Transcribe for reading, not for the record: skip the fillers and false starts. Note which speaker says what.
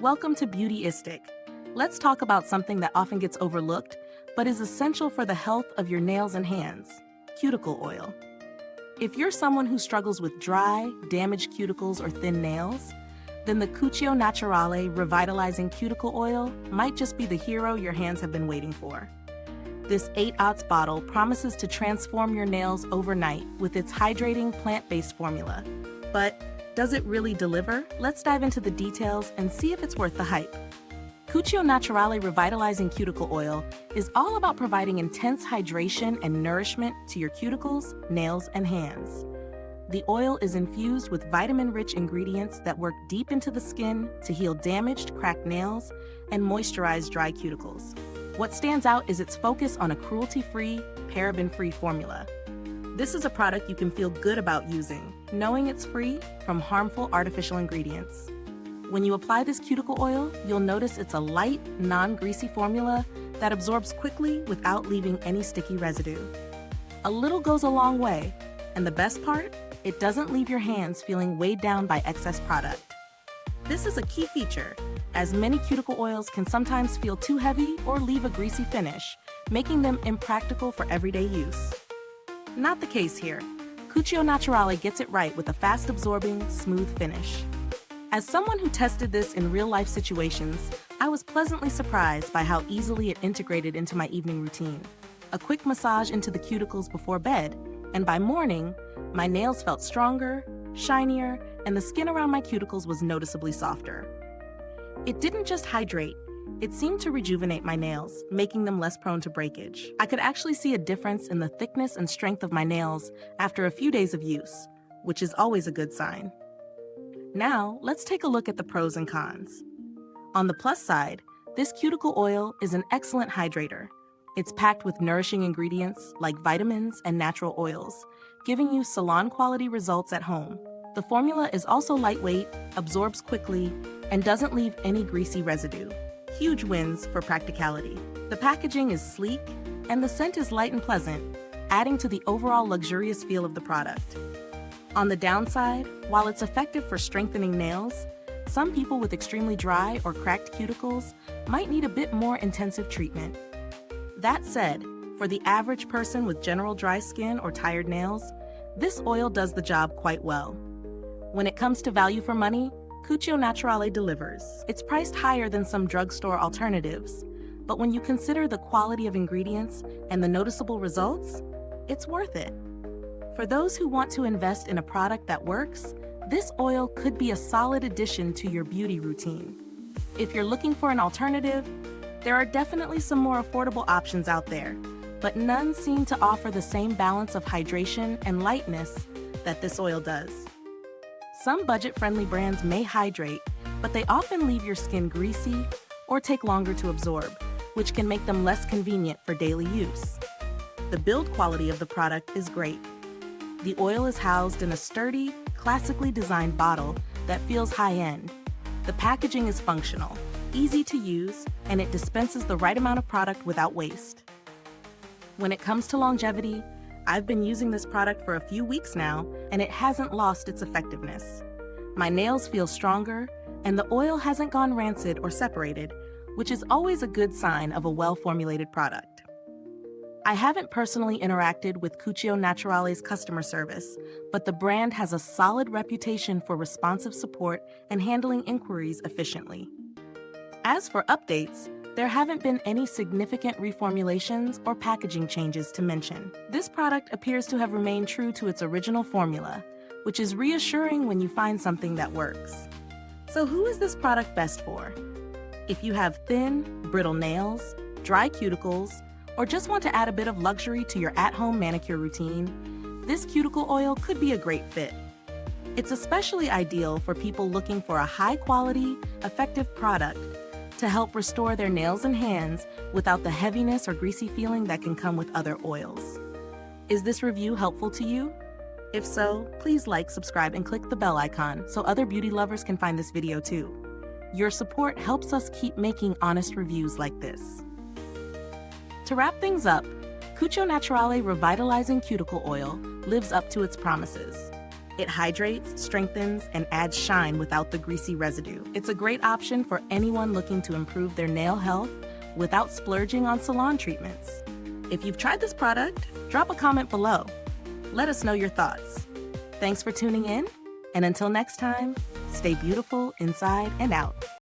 Speaker 1: Welcome to Beautyistic. Let's talk about something that often gets overlooked, but is essential for the health of your nails and hands: cuticle oil. If you're someone who struggles with dry, damaged cuticles or thin nails, then the Cuccio Naturale Revitalizing Cuticle Oil might just be the hero your hands have been waiting for. This 8-ounce bottle promises to transform your nails overnight with its hydrating plant-based formula. But does it really deliver? Let's dive into the details and see if it's worth the hype. Cuccio Naturale Revitalizing Cuticle Oil is all about providing intense hydration and nourishment to your cuticles, nails, and hands. The oil is infused with vitamin-rich ingredients that work deep into the skin to heal damaged, cracked nails and moisturize dry cuticles. What stands out is its focus on a cruelty-free, paraben-free formula. This is a product you can feel good about using, knowing it's free from harmful artificial ingredients. When you apply this cuticle oil, you'll notice it's a light, non-greasy formula that absorbs quickly without leaving any sticky residue. A little goes a long way, and the best part? It doesn't leave your hands feeling weighed down by excess product. This is a key feature, as many cuticle oils can sometimes feel too heavy or leave a greasy finish, making them impractical for everyday use. Not the case here. Cuccio Naturale gets it right with a fast-absorbing, smooth finish. As someone who tested this in real-life situations, I was pleasantly surprised by how easily it integrated into my evening routine. A quick massage into the cuticles before bed, and by morning, my nails felt stronger, shinier, and the skin around my cuticles was noticeably softer. It didn't just hydrate, it seemed to rejuvenate my nails, making them less prone to breakage. I could actually see a difference in the thickness and strength of my nails after a few days of use, which is always a good sign. Now, let's take a look at the pros and cons. On the plus side, this cuticle oil is an excellent hydrator. It's packed with nourishing ingredients like vitamins and natural oils, giving you salon-quality results at home. The formula is also lightweight, absorbs quickly, and doesn't leave any greasy residue. Huge wins for practicality. The packaging is sleek, and the scent is light and pleasant, adding to the overall luxurious feel of the product. On the downside, while it's effective for strengthening nails, some people with extremely dry or cracked cuticles might need a bit more intensive treatment. That said, for the average person with general dry skin or tired nails, this oil does the job quite well. When it comes to value for money, Cuccio Naturale delivers. It's priced higher than some drugstore alternatives, but when you consider the quality of ingredients and the noticeable results, it's worth it. For those who want to invest in a product that works, this oil could be a solid addition to your beauty routine. If you're looking for an alternative, there are definitely some more affordable options out there, but none seem to offer the same balance of hydration and lightness that this oil does. Some budget-friendly brands may hydrate, but they often leave your skin greasy or take longer to absorb, which can make them less convenient for daily use. The build quality of the product is great. The oil is housed in a sturdy, classically designed bottle that feels high-end. The packaging is functional, easy to use, and it dispenses the right amount of product without waste. When it comes to longevity, I've been using this product for a few weeks now, and it hasn't lost its effectiveness. My nails feel stronger, and the oil hasn't gone rancid or separated, which is always a good sign of a well-formulated product. I haven't personally interacted with Cuccio Naturale's customer service, but the brand has a solid reputation for responsive support and handling inquiries efficiently. As for updates, there haven't been any significant reformulations or packaging changes to mention. This product appears to have remained true to its original formula, which is reassuring when you find something that works. So who is this product best for? If you have thin, brittle nails, dry cuticles, or just want to add a bit of luxury to your at-home manicure routine, this cuticle oil could be a great fit. It's especially ideal for people looking for a high-quality, effective product to help restore their nails and hands without the heaviness or greasy feeling that can come with other oils. Is this review helpful to you? If so, please like, subscribe, and click the bell icon so other beauty lovers can find this video too. Your support helps us keep making honest reviews like this. To wrap things up, Cuccio Naturale Revitalizing Cuticle Oil lives up to its promises. It hydrates, strengthens, and adds shine without the greasy residue. It's a great option for anyone looking to improve their nail health without splurging on salon treatments. If you've tried this product, drop a comment below. Let us know your thoughts. Thanks for tuning in, and until next time, stay beautiful inside and out.